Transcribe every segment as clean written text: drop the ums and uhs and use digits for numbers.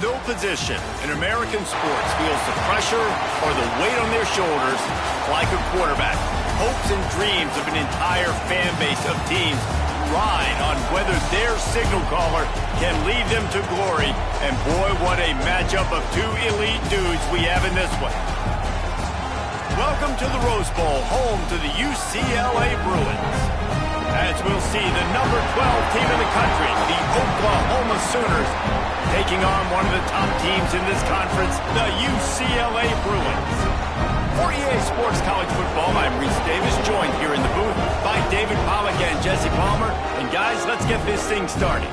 no position in American sports feels the pressure or the weight on their shoulders like a quarterback. Hopes and dreams of an entire fan base of teams ride on whether their signal caller can lead them to glory. And boy, what a matchup of two elite dudes we have in this one. Welcome to the Rose Bowl, home to the UCLA Bruins. As we'll see, the number 12 team in the country, the Oklahoma Sooners, taking on one of the top teams in this conference, the UCLA Bruins. For EA Sports College Football, I'm Reese Davis, joined here in the booth by David Pollack and Jesse Palmer. And guys, let's get this thing started.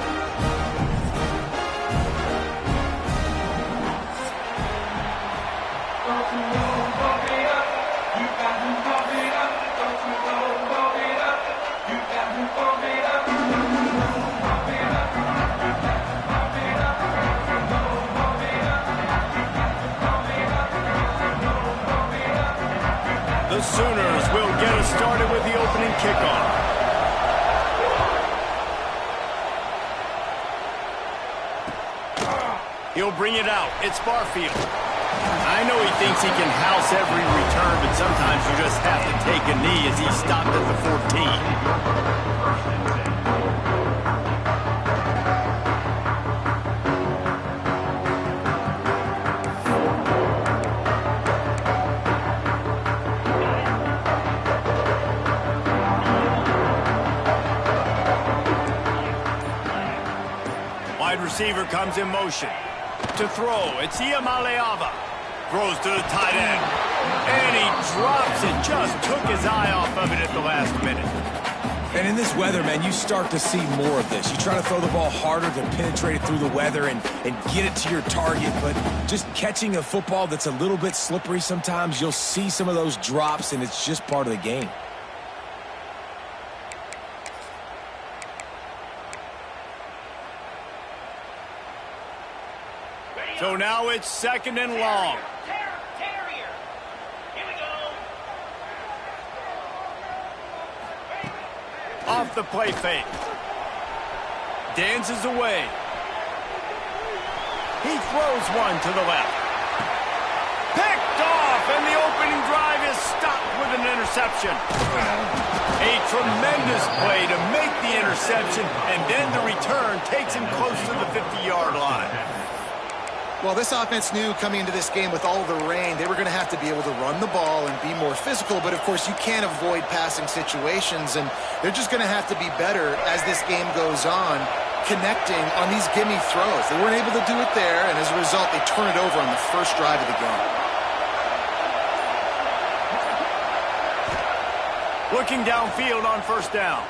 The Sooners will get us started with the opening kickoff. He'll bring it out. It's Barfield. I know he thinks he can house every return, but sometimes you just have to take a knee as he stopped at the 14. Receiver comes in motion. To throw, it's Iamaleava. Throws to the tight end. And he drops it. Just took his eye off of it at the last minute. And in this weather, man, you start to see more of this. You try to throw the ball harder to penetrate it through the weather and get it to your target, but just catching a football that's a little bit slippery sometimes, you'll see some of those drops, and it's just part of the game. So now it's second and long. Terrier. Here we go. Off the play fake. Dances away. He throws one to the left. Picked off, and the opening drive is stopped with an interception. A tremendous play to make the interception, and then the return takes him close to the 50-yard line. Well, this offense knew coming into this game with all the rain, they were going to have to be able to run the ball and be more physical, but of course you can't avoid passing situations, and they're just going to have to be better as this game goes on, connecting on these gimme throws. They weren't able to do it there, and as a result, they turn it over on the first drive of the game. Looking downfield on first down.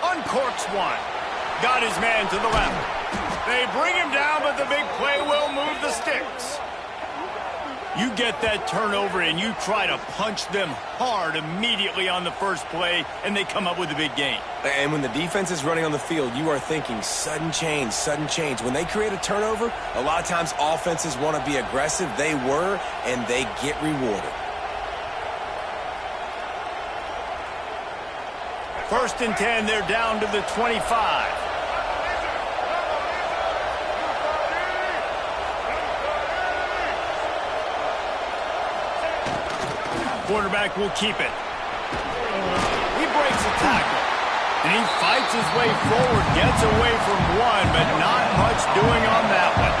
Uncorks one. Got his man to the left. They bring him down, but the big play will move the sticks. You get that turnover, and you try to punch them hard immediately on the first play, and they come up with a big gain. And when the defense is running on the field, you are thinking sudden change, sudden change. When they create a turnover, a lot of times offenses want to be aggressive. They were, and they get rewarded. First and 10, they're down to the 25. Quarterback will keep it. He breaks a tackle. And he fights his way forward, gets away from one, but not much doing on that one.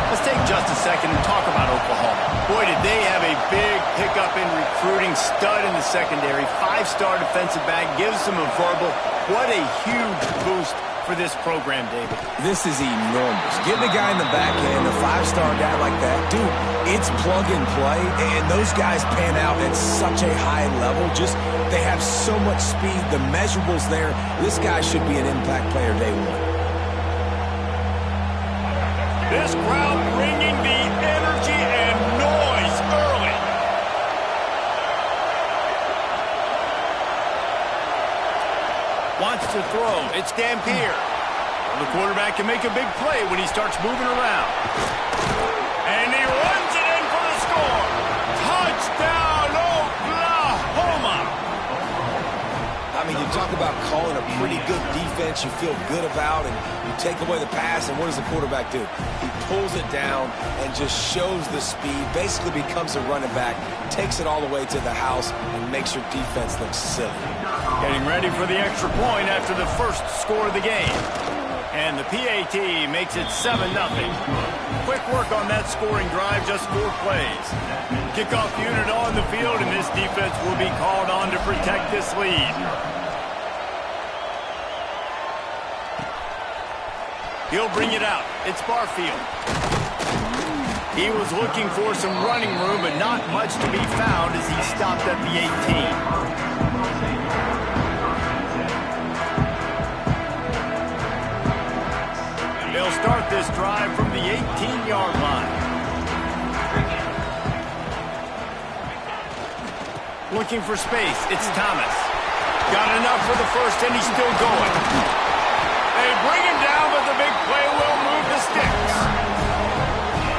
Let's take just a second and talk about Oklahoma. Boy, did they have a big pickup in recruiting. Stud in the secondary. 5-star defensive back. Gives them a verbal. What a huge boost for this program, David. This is enormous. Getting a guy in the back end, a 5-star guy like that, dude, it's plug and play, and those guys pan out at such a high level. Just, they have so much speed, the measurables there. This guy should be an impact player day one. This crowd bringing the energy and noise early. Wants to throw. It's Dampier. The quarterback can make a big play when he starts moving around. And he runs it in for the score. Touchdown, Oklahoma. I I mean, you talk about calling a pretty good defense you feel good about, and you take away the pass, and what does the quarterback do? He pulls it down and just shows the speed, basically becomes a running back, takes it all the way to the house, and makes your defense look silly. Getting ready for the extra point after the first score of the game. And the PAT makes it 7-0. Quick work on that scoring drive, just 4 plays. Kickoff unit on the field, and this defense will be called on to protect this lead. He'll bring it out. It's Barfield. He was looking for some running room, but not much to be found as he stopped at the 18. They'll start this drive from the 18-yard line. Looking for space. It's Thomas. Got enough for the first, and he's still going. They bring him down, but the big play will move the sticks.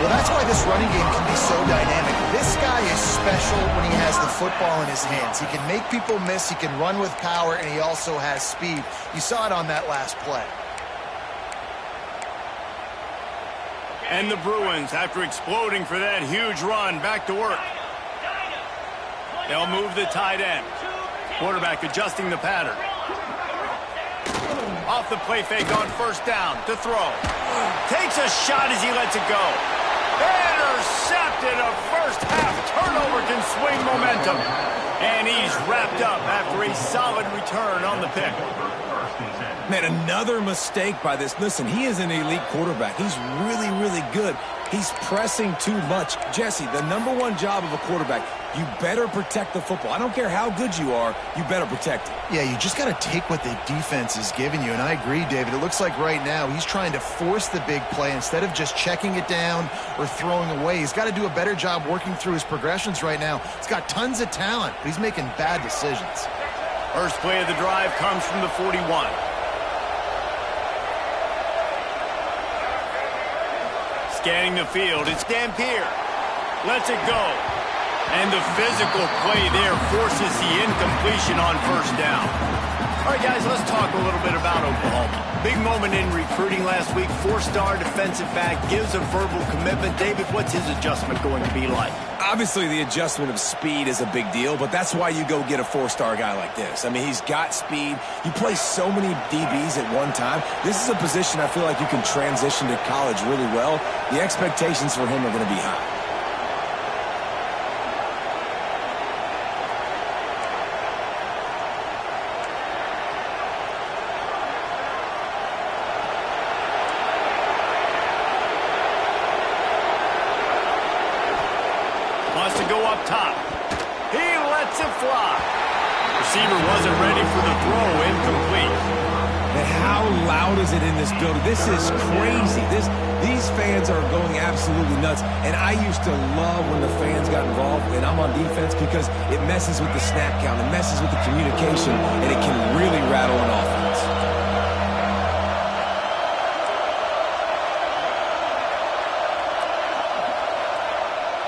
Well, that's why this running game can be so dynamic. This guy is special when he has the football in his hands. He can make people miss, he can run with power, and he also has speed. You saw it on that last play. And the Bruins, after exploding for that huge run, back to work. They'll move the tight end. Quarterback adjusting the pattern. Off the play fake on first down to throw. Takes a shot as he lets it go. Intercepted. A first half turnover can swing momentum. And he's wrapped up after a solid return on the pick. Man, another mistake by this. Listen, he is an elite quarterback. He's really, really good. He's pressing too much. Jesse, the #1 job of a quarterback, you better protect the football. I don't care how good you are, you better protect it. Yeah, you just got to take what the defense is giving you. And I agree, David. It looks like right now he's trying to force the big play instead of just checking it down or throwing away. He's got to do a better job working through his progressions right now. He's got tons of talent, but he's making bad decisions. First play of the drive comes from the 41. Scanning the field, it's Dampier. Lets it go. And the physical play there forces the incompletion on first down. All right, guys, let's talk a little bit about Oklahoma. Big moment in recruiting last week. 4-star defensive back gives a verbal commitment. David, what's his adjustment going to be like? Obviously, the adjustment of speed is a big deal, but that's why you go get a 4-star guy like this. I mean, he's got speed. He plays so many DBs at one time. This is a position I feel like you can transition to college really well. The expectations for him are going to be high. Wants to go up top. He lets it fly. Receiver wasn't ready for the throw, incomplete. And how loud is it in this building? This is crazy. These fans are going absolutely nuts. And I used to love when the fans got involved, and I'm on defense, because it messes with the snap count, it messes with the communication, and it can really rattle an offense.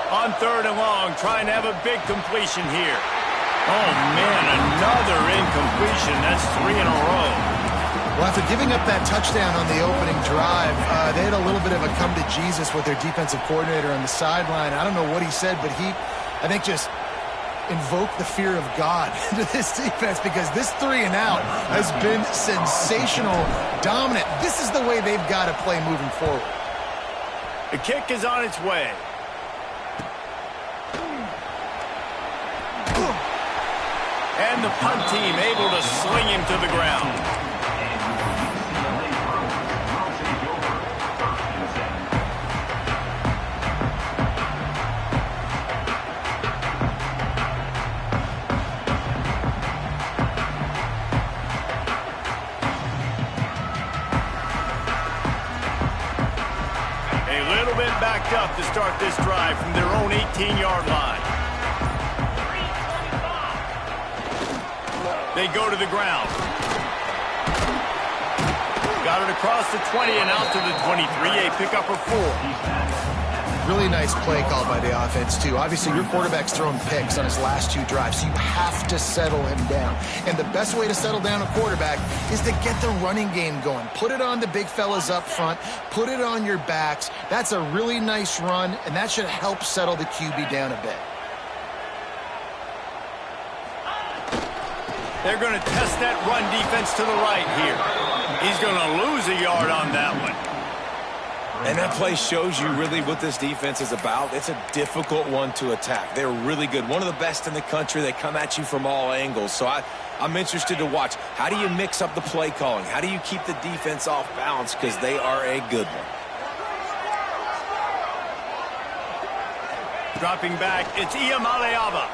On 3rd and long, trying to have a big completion here. Oh, man, another incompletion. That's 3 in a row. Well, after giving up that touchdown on the opening drive, they had a little bit of a come to Jesus with their defensive coordinator on the sideline. I don't know what he said, but he, I think, just invoked the fear of God into this defense, because this 3 and out has been sensational, dominant. This is the way they've got to play moving forward. The kick is on its way. And the punt team able to sling him to the ground. A little bit backed up to start this drive from their own 18-yard line. They go to the ground. Got it across the 20 and out to the 23. A pickup of 4. Really nice play call by the offense, too. Obviously, your quarterback's thrown picks on his last 2 drives, so you have to settle him down. And the best way to settle down a quarterback is to get the running game going. Put it on the big fellas up front. Put it on your backs. That's a really nice run, and that should help settle the QB down a bit. They're going to test that run defense to the right here. He's going to lose a yard on that one. And that play shows you really what this defense is about. It's a difficult one to attack. They're really good. One of the best in the country. They come at you from all angles. So I'm interested to watch. How do you mix up the play calling? How do you keep the defense off balance? Because they are a good one. Dropping back, it's Iamaleava.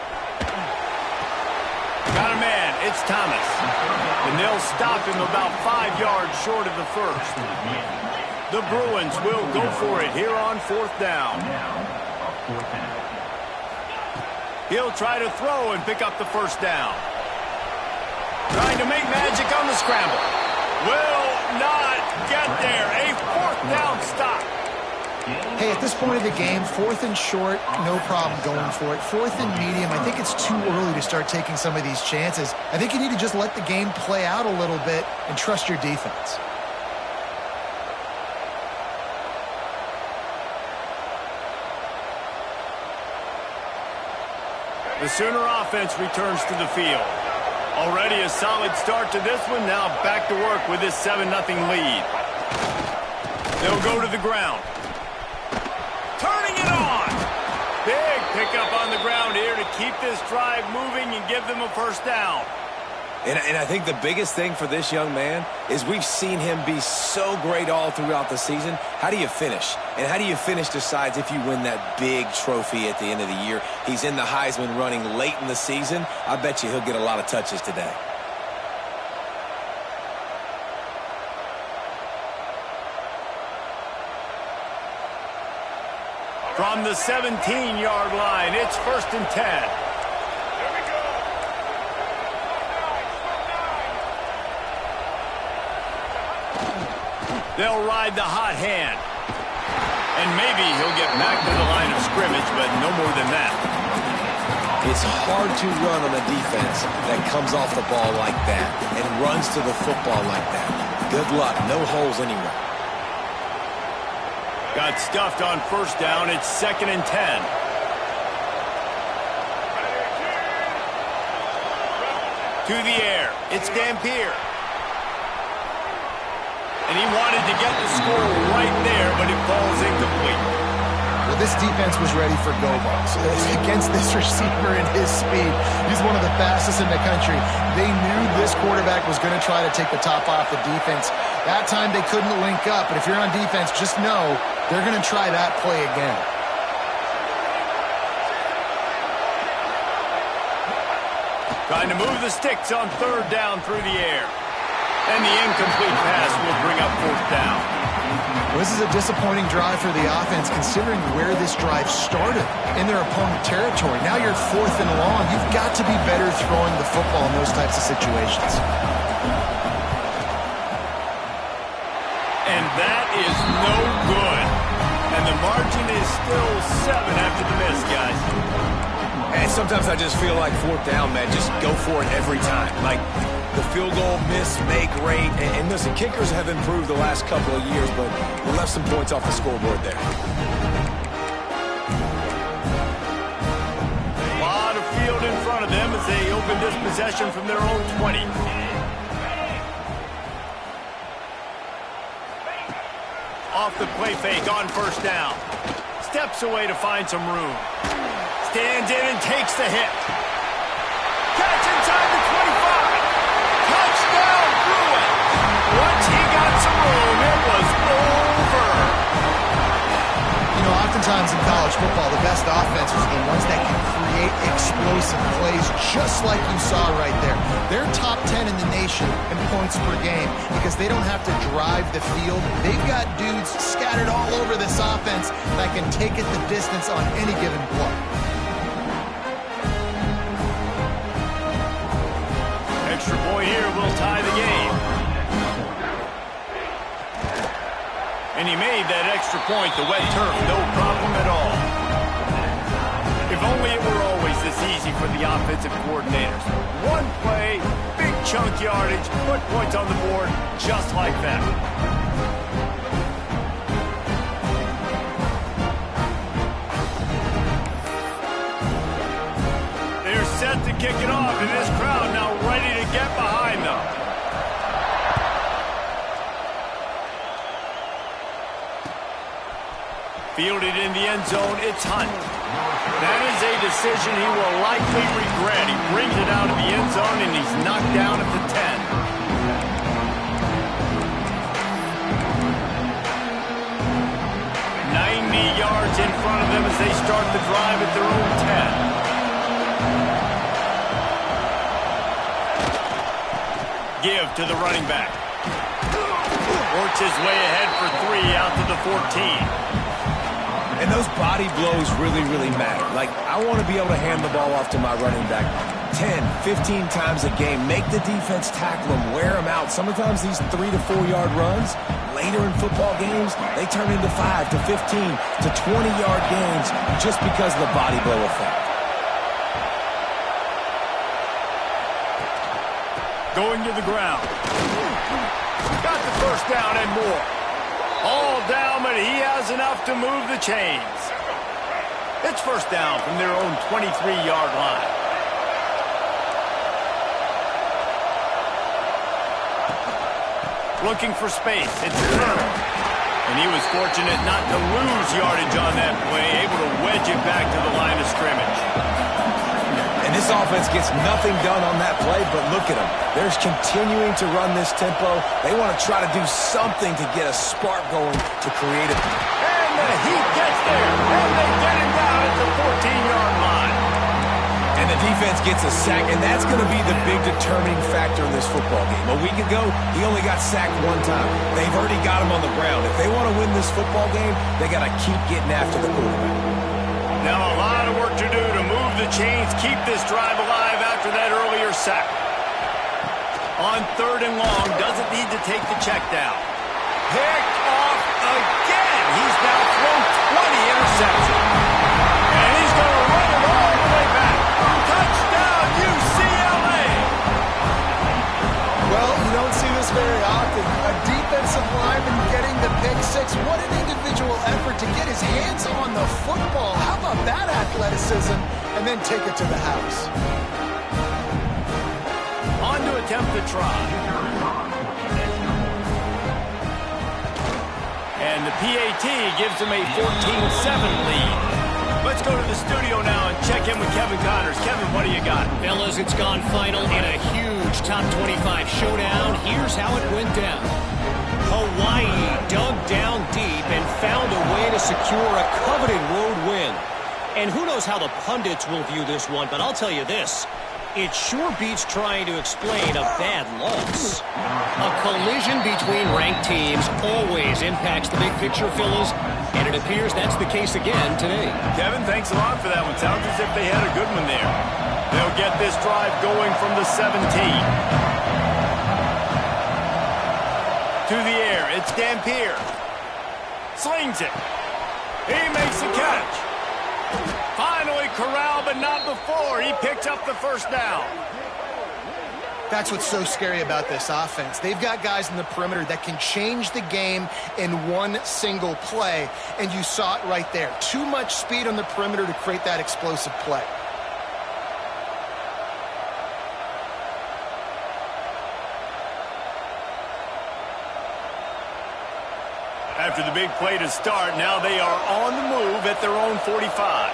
Got a man, it's Thomas. And they'll stop him about 5 yards short of the first. The Bruins will go for it here on 4th down. He'll try to throw and pick up the first down. Trying to make magic on the scramble. Will not get there. A 4th down stop. Hey, at this point of the game, 4th and short, no problem going for it. 4th and medium, I think it's too early to start taking some of these chances. I think you need to just let the game play out a little bit and trust your defense. The Sooner offense returns to the field. Already a solid start to this one. Now back to work with this 7-0 lead. They'll go to the ground. Turning it on. Big pickup on the ground here to keep this drive moving and give them a first down. And I think the biggest thing for this young man is we've seen him be so great all throughout the season. How do you finish? And how do you finish decides if you win that big trophy at the end of the year. He's in the Heisman running late in the season. I bet you he'll get a lot of touches today. From the 17-yard line, it's 1st and 10. They'll ride the hot hand. And maybe he'll get back to the line of scrimmage, but no more than that. It's hard to run on a defense that comes off the ball like that and runs to the football like that. Good luck. No holes anywhere. Got stuffed on 1st down. It's 2nd and 10. To the air. It's Dampier. And he wanted to get the score right there, but it falls incomplete. Well, this defense was ready for go balls. Against this receiver and his speed, he's one of the fastest in the country. They knew this quarterback was going to try to take the top off the defense. That time they couldn't link up, but if you're on defense, just know they're going to try that play again. Trying to move the sticks on 3rd down through the air. And the incomplete pass will bring up 4th down. Well, this is a disappointing drive for the offense, considering where this drive started in their opponent territory. Now you're 4th and long. You've got to be better throwing the football in those types of situations. And that is no good. And the margin is still 7 after the miss, guys. And sometimes I just feel like 4th down, man, just go for it every time. Like the field goal miss, make rate. And listen, kickers have improved the last couple of years, but we left some points off the scoreboard there. A lot of field in front of them as they open this possession from their own 20. Off the play fake on 1st down. Steps away to find some room. Stands in and takes the hit. Catch inside the 25. Touchdown, Bruins. Once he got some room, it was over. You know, oftentimes in college football, the best offenses are the ones that can create explosive plays, just like you saw right there. They're top 10 in the nation in points per game because they don't have to drive the field. They've got dudes scattered all over this offense that can take it the distance on any given play. Extra point here will tie the game. And And he made that extra point, the wet turf, no problem at all. If only it were always this easy for the offensive coordinators. One play, big chunk yardage, put points on the board just like that. They're set to kick it off, and this crowd now ready to get behind them. Fielded in the end zone, it's Hunt. That is a decision he will likely regret. He brings it out of the end zone, and he's knocked down at the 10. Yards in front of them as they start the drive at their own 10. Give to the running back. Works his way ahead for 3 out to the 14. And those body blows really, really matter. Like, I want to be able to hand the ball off to my running back 10, 15 times a game. Make the defense tackle him, wear him out. Sometimes these 3 to 4 yard runs, later in football games, they turn into 5 to 15 to 20 yard gains just because of the body blow effect. Going to the ground. Got the first down and more. All down, but he has enough to move the chains. It's first down from their own 23-yard line. Looking for space. It's Turner. And he was fortunate not to lose yardage on that play, able to wedge it back to the line of scrimmage. And this offense gets nothing done on that play, but look at them. They're continuing to run this tempo. They want to try to do something to get a spark going to create a... And the Heat gets there, and they get him down at the 14-yard line. And the defense gets a sack, and that's going to be the big determining factor in this football game. A week ago, he only got sacked 1 time. They've already got him on the ground. If they want to win this football game, they got to keep getting after the quarterback. Now a lot of work to do to move the chains, keep this drive alive after that earlier sack. On 3rd and long, doesn't need to take the check down. Picked off again. He's now thrown 20 interceptions. And he's going to run it all the way back. Touchdown, UCLA! Well, you don't see this very often. A defensive lineman getting the pick six. What an individual effort to get his hands on the football. How about that athleticism? And then take it to the house. On to attempt the try. And the PAT gives him a 14-7 lead. Let's go to the studio now and check in with Kevin Connors. Kevin, what do you got? Fellas, it's gone final in a huge top 25 showdown. Here's how it went down. Hawaii dug down deep and found a way to secure a coveted road win. And who knows how the pundits will view this one, but I'll tell you this. It sure beats trying to explain a bad loss. A collision between ranked teams always impacts the big picture, fellas, and it appears that's the case again today. Kevin, thanks a lot for that one. Sounds as if they had a good one there. They'll get this drive going from the 17. To the air, it's Dampier. Slings it. He makes the catch. Finally corralled, but not before. He picks up the first down. That's what's so scary about this offense. They've got guys in the perimeter that can change the game in one single play, and you saw it right there. Too much speed on the perimeter to create that explosive play. After the big play to start, now they are on the move at their own 45.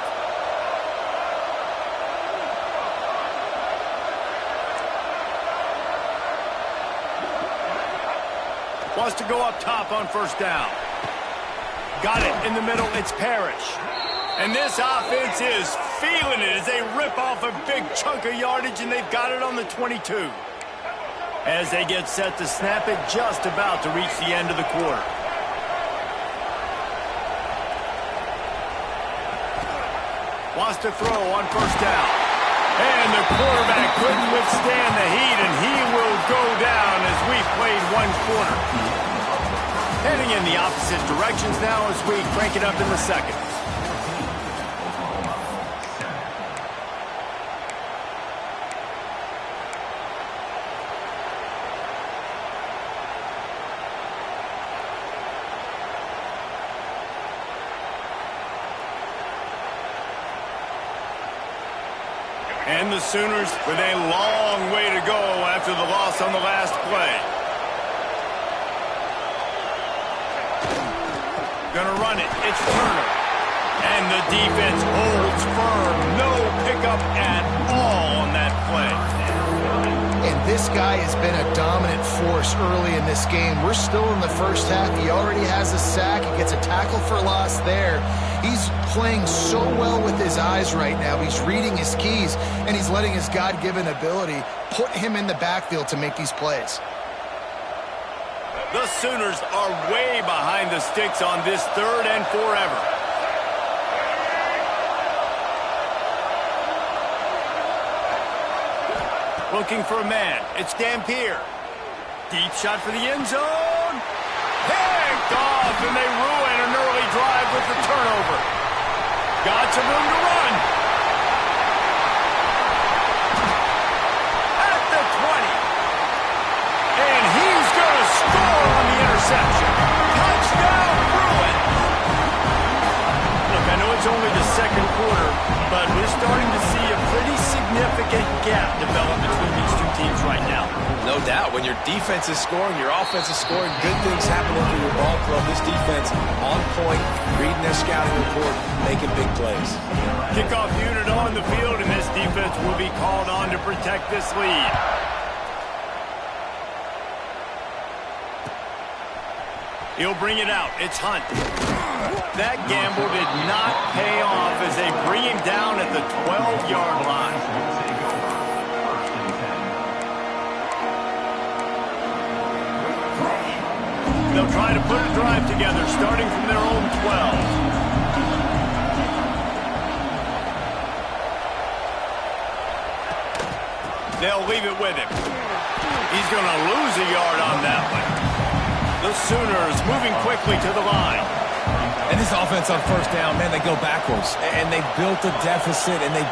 Wants to go up top on first down. Got it in the middle. It's Parrish. And this offense is feeling it as they rip off a big chunk of yardage, and they've got it on the 22. As they get set to snap it, just about to reach the end of the quarter. Wants to throw on first down. And the quarterback couldn't withstand the heat, and he will go down as we've played one quarter. Heading in the opposite directions now as we crank it up in the second. And the Sooners with a long way to go after the loss on the last play. Gonna run it. It's Turner. And the defense holds firm. No pickup at all on that play. And this guy has been a dominant force early in this game. We're still in the first half. He already has a sack. He gets a tackle for loss there. He's playing so well with his eyes right now. He's reading his keys, and he's letting his God-given ability put him in the backfield to make these plays. The Sooners are way behind the sticks on this 3rd and forever. Looking for a man. It's Dampier. Deep shot for the end zone. Picked off, and they ruin an early drive with the turnover. Got some room to run. At the 20. And he's going to score on the interception. Touchdown, Bruins. Look, I know it's only the second quarter, but we're starting to see a pretty significant gap develop between these two teams right now. No doubt. When your defense is scoring, your offense is scoring, good things happening for your ball club. This defense on point, reading their scouting report, making big plays. Kickoff unit on the field, and this defense will be called on to protect this lead. He'll bring it out. It's Hunt. That gamble did not pay off as they bring him down at the 12-yard line. They'll try to put a drive together, starting from their own 12. They'll leave it with him. He's going to lose a yard on that one. The Sooners moving quickly to the line. And this offense on first down, man, they go backwards. And they've built a deficit, and they've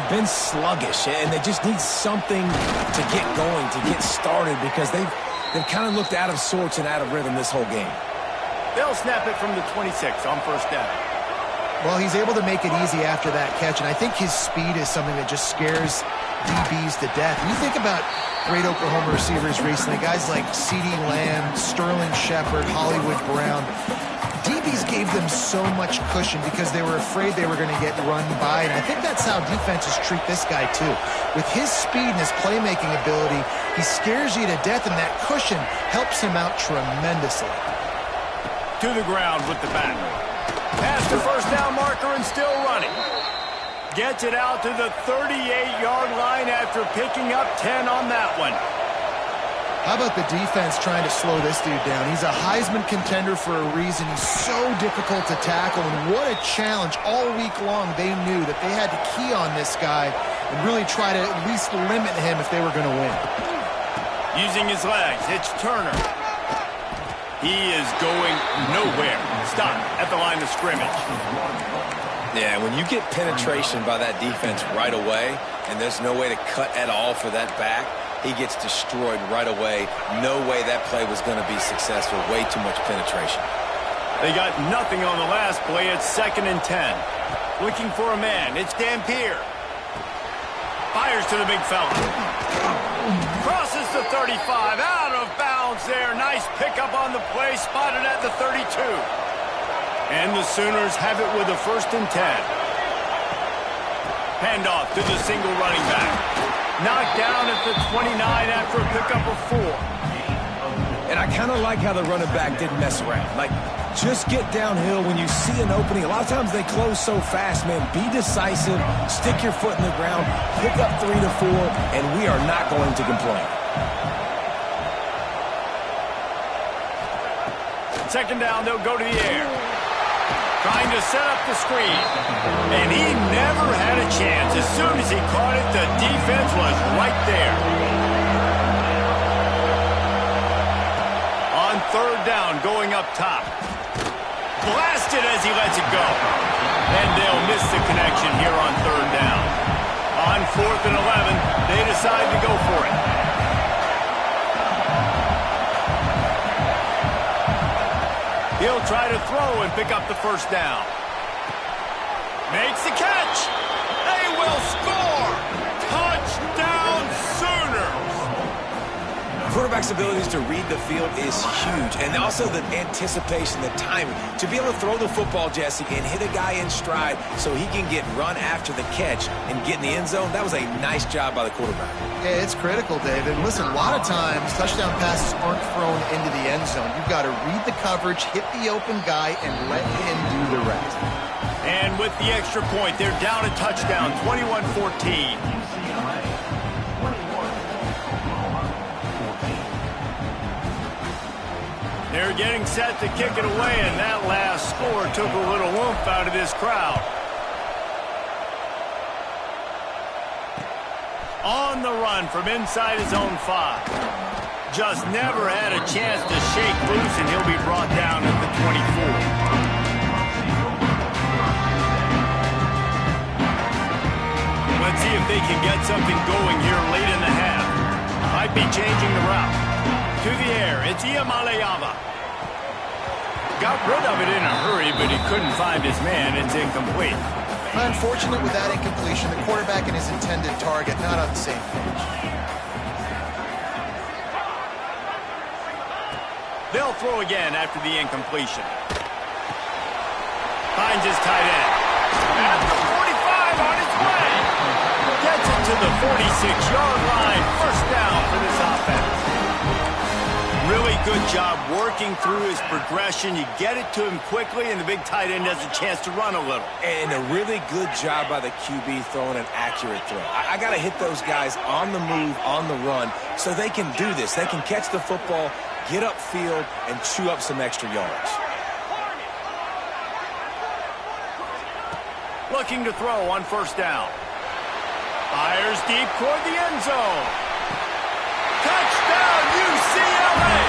been sluggish. And they just need something to get going, to get started, because they've kind of looked out of sorts and out of rhythm this whole game. They'll snap it from the 26 on first down. Well, he's able to make it easy after that catch, and I think his speed is something that just scares DBs to death. You think about great Oklahoma receivers recently, guys like CeeDee Lamb, Sterling Shepard, Hollywood Brown. DBs gave them so much cushion because they were afraid they were going to get run by, and I think that's how defenses treat this guy too. With his speed and his playmaking ability, he scares you to death, and that cushion helps him out tremendously. To the ground with the back. Past the first down marker and still running. Gets it out to the 38-yard line after picking up 10 on that one. How about the defense trying to slow this dude down? He's a Heisman contender for a reason. He's so difficult to tackle, and what a challenge. All week long they knew that they had to key on this guy and really try to at least limit him if they were going to win. Using his legs, it's Turner. He is going nowhere. Stop at the line of scrimmage. Yeah, when you get penetration by that defense right away, and there's no way to cut at all for that back, he gets destroyed right away. No way that play was going to be successful. Way too much penetration. They got nothing on the last play. It's 2nd and 10. Looking for a man. It's Dampier. Fires to the big fella. Crosses the 35. Out of bounds there. Nice pickup on the play. Spotted at the 32. And the Sooners have it with a 1st and 10. Handoff to the single running back. Knocked down at the 29 after a pickup of 4. And I kind of like how the running back didn't mess around. Like, just get downhill when you see an opening. A lot of times they close so fast, man. Be decisive, stick your foot in the ground, pick up 3 to 4, and we are not going to complain. 2nd down, they'll go to the air. Trying to set up the screen. And he never had a chance. As soon as he caught it, the defense was right there. On third down going up top. Blasted as he lets it go. And they'll miss the connection here on third down. On 4th and 11, they decide to go for it. He'll try to throw and pick up the first down. Makes the catch. They will score. Touchdown Sooners. Quarterback's abilities to read the field is huge, and also the anticipation, the timing. To be able to throw the football, Jesse, and hit a guy in stride so he can get run after the catch and get in the end zone, that was a nice job by the quarterback. Yeah, it's critical, David. Listen, a lot of times touchdown passes aren't thrown into the end zone. You've got to read the coverage, hit the open guy, and let him do the rest. And with the extra point, they're down a touchdown, 21-14. They're getting set to kick it away, and that last score took a little oomph out of this crowd. On the run from inside his own 5. Just never had a chance to shake loose, and he'll be brought down at the 24. Let's see if they can get something going here late in the half. Might be changing the route. To the air, it's Iamaleava. Got rid of it in a hurry, but he couldn't find his man. It's incomplete. Unfortunate with that incompletion. The quarterback and his intended target not on the same page. They'll throw again after the incompletion. Finds his tight end. At the 45 on his way. Gets it to the 46-yard line. First down for this offense. Really good job working through his progression. You get it to him quickly, and the big tight end has a chance to run a little. And a really good job by the QB throwing an accurate throw. I got to hit those guys on the move, on the run, so they can do this. They can catch the football, get upfield, and chew up some extra yards. Looking to throw on first down. Fires deep toward the end zone. Touchdown, UCLA!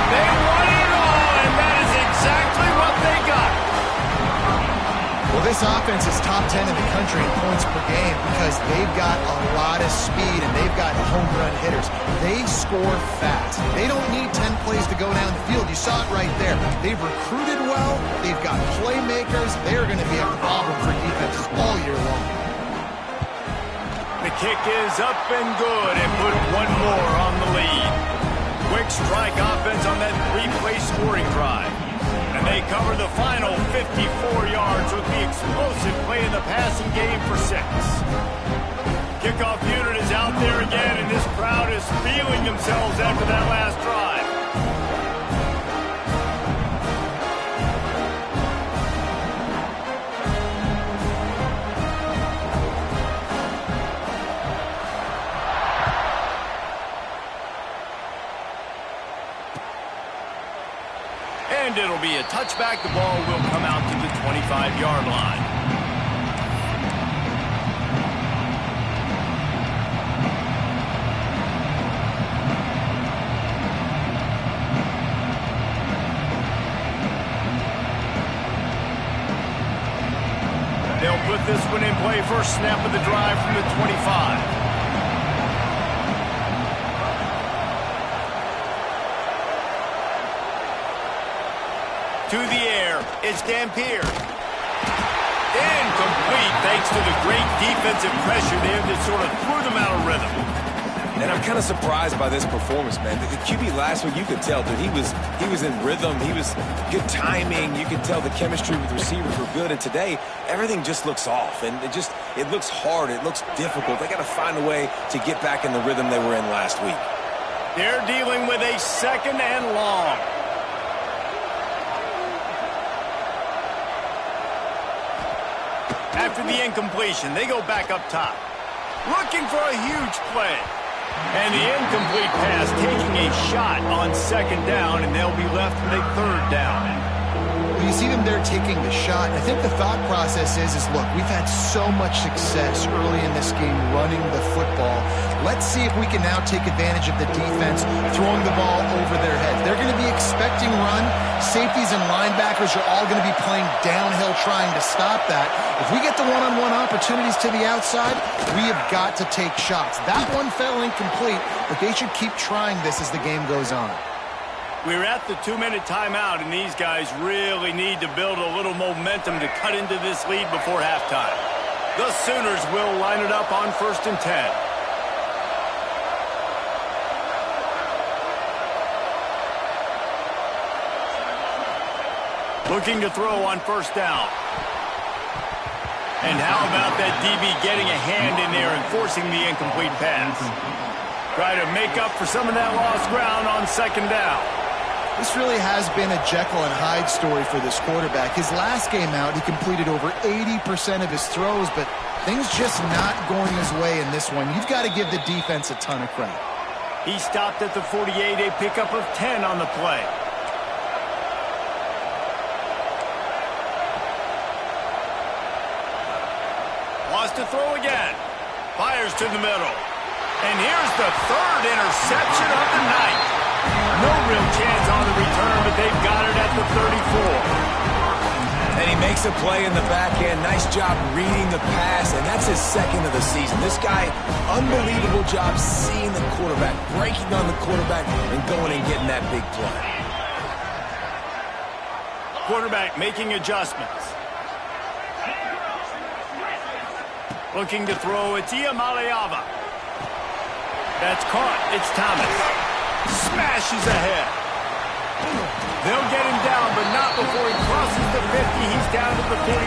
They won it all, and that is exactly what they got. Well, this offense is top 10 in the country in points per game because they've got a lot of speed and they've got home run hitters. They score fast. They don't need 10 plays to go down the field. You saw it right there. They've recruited well. They've got playmakers. They're going to be a problem for defenses all year long. The kick is up and good, and put one more on the lead. Quick strike offense on that 3-play scoring drive. And they cover the final 54 yards with the explosive play in the passing game for 6. Kickoff unit is out there again, and this crowd is feeling themselves after that last drive. And it'll be a touchback. The ball will come out to the 25-yard line. They'll put this one in play. First snap of the drive from the 25. To the air, it's Dampier. Incomplete thanks to the great defensive pressure there that sort of threw them out of rhythm. And I'm kind of surprised by this performance, man. The QB last week, you could tell, dude, he was in rhythm. He was good timing. You could tell the chemistry with receivers were good. And today, everything just looks off. And it looks hard. It looks difficult. They got to find a way to get back in the rhythm they were in last week. They're dealing with a second and long. After the incompletion, they go back up top. Looking for a huge play. And the incomplete pass taking a shot on second down, and they'll be left with a third down. Well, you see them there taking the shot. I think the thought process is look, we've had so much success early in this game running the football. Let's see if we can now take advantage of the defense throwing the ball over their heads. They're going to be expecting safeties and linebackers are all going to be playing downhill trying to stop that. If we get the one-on-one opportunities to the outside, we have got to take shots. That one fell incomplete, but they should keep trying this as the game goes on. We're at the 2-minute timeout, and these guys really need to build a little momentum to cut into this lead before halftime. The Sooners will line it up on 1st and 10. Looking to throw on 1st down. And how about that DB getting a hand in there and forcing the incomplete pass? Try to make up for some of that lost ground on 2nd down. This really has been a Jekyll and Hyde story for this quarterback. His last game out, he completed over 80% of his throws, but things just not going his way in this one. You've got to give the defense a ton of credit. He stopped at the 48, a pickup of 10 on the play. Wants to throw again. Fires to the middle. And here's the 3rd interception of the night. No real chance on the return, but they've got it at the 34. And he makes a play in the back end. Nice job reading the pass, and that's his 2nd of the season. This guy, unbelievable job seeing the quarterback, breaking on the quarterback, and going and getting that big play. Quarterback making adjustments. Looking to throw, it's Iamaleava. That's caught, it's Thomas. Smashes ahead. They'll get him down, but not before he crosses the 50. He's down to the 49.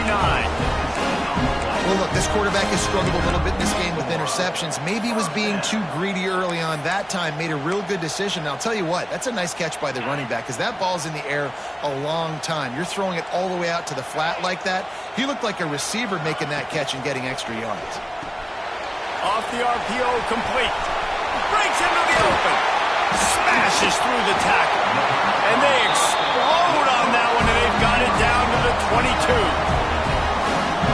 Well, look, this quarterback has struggled a little bit in this game with interceptions. Maybe he was being too greedy early on. That time made a real good decision. Now, I'll tell you what, that's a nice catch by the running back because that ball's in the air a long time. You're throwing it all the way out to the flat like that. He looked like a receiver making that catch and getting extra yards. Off the RPO, complete. Breaks into the open. Smashes through the tackle. And they explode on that one, and they've got it down to the 22.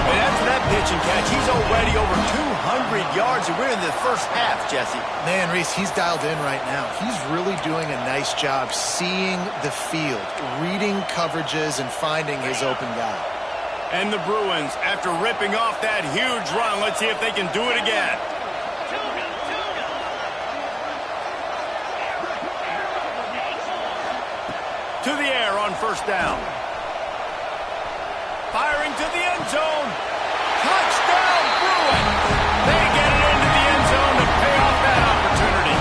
And after that pitch and catch, he's already over 200 yards, and we're in the first half, Jesse. Man, Reese, he's dialed in right now. He's really doing a nice job seeing the field, reading coverages, and finding his open guy. And the Bruins, after ripping off that huge run, let's see if they can do it again. To the air on 1st down. Firing to the end zone. Touchdown, Bruins! They get it into the end zone to pay off that opportunity.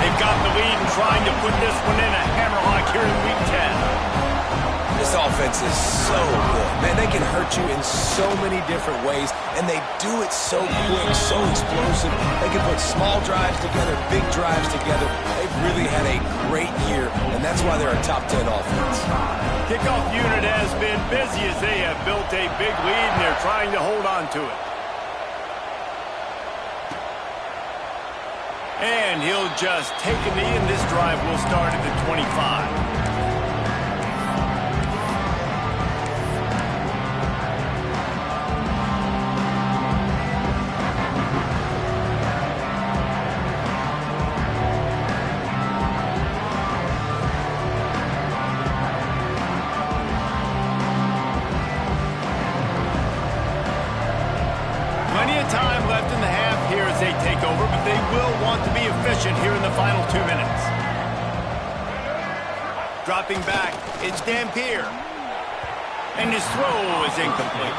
They've got the lead and trying to put this one in a hammerlock here in Week 10. This offense is so good. Man, they can hurt you in so many different ways, and they do it so quick, so explosive. They can put small drives together, big drives together. They've really had a great year, and that's why they're a top 10 offense. Kickoff unit has been busy as they have built a big lead, and they're trying to hold on to it. And he'll just take a knee, and this drive will start at the 25. Time left in the half here as they take over, but they will want to be efficient here in the final 2 minutes. Dropping back, it's Dampier. And his throw is incomplete.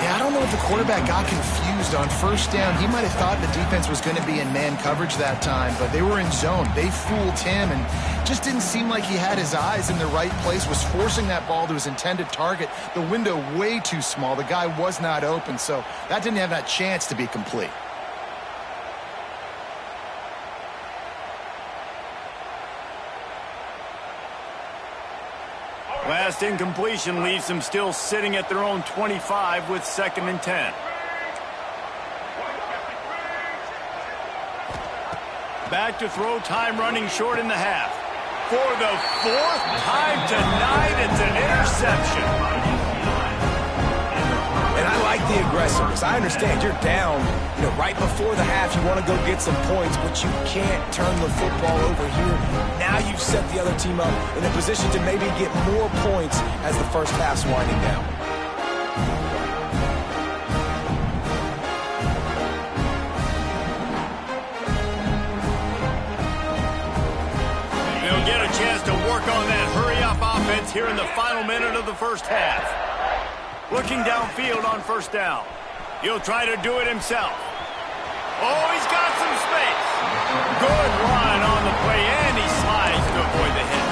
Yeah, I don't know if the quarterback got confused on 1st down. He might have thought the defense was going to be in man coverage that time, but they were in zone. They fooled him and just didn't seem like he had his eyes in the right place, was forcing that ball to his intended target. The window way too small. The guy was not open, so that didn't have that chance to be complete. Last incompletion leaves them still sitting at their own 25 with 2nd and 10. Back to throw, time running short in the half. For the 4th time tonight, it's an interception. And I like the aggressiveness. I understand you're down, right before the half. You want to go get some points, but you can't turn the football over here. Now you've set the other team up in a position to maybe get more points as the first half's winding down. They'll get a chance to work on that hurry-up offense here in the final minute of the first half. Looking downfield on first down. He'll try to do it himself. Oh, he's got some space. Good run on the play, and he slides to avoid the hit.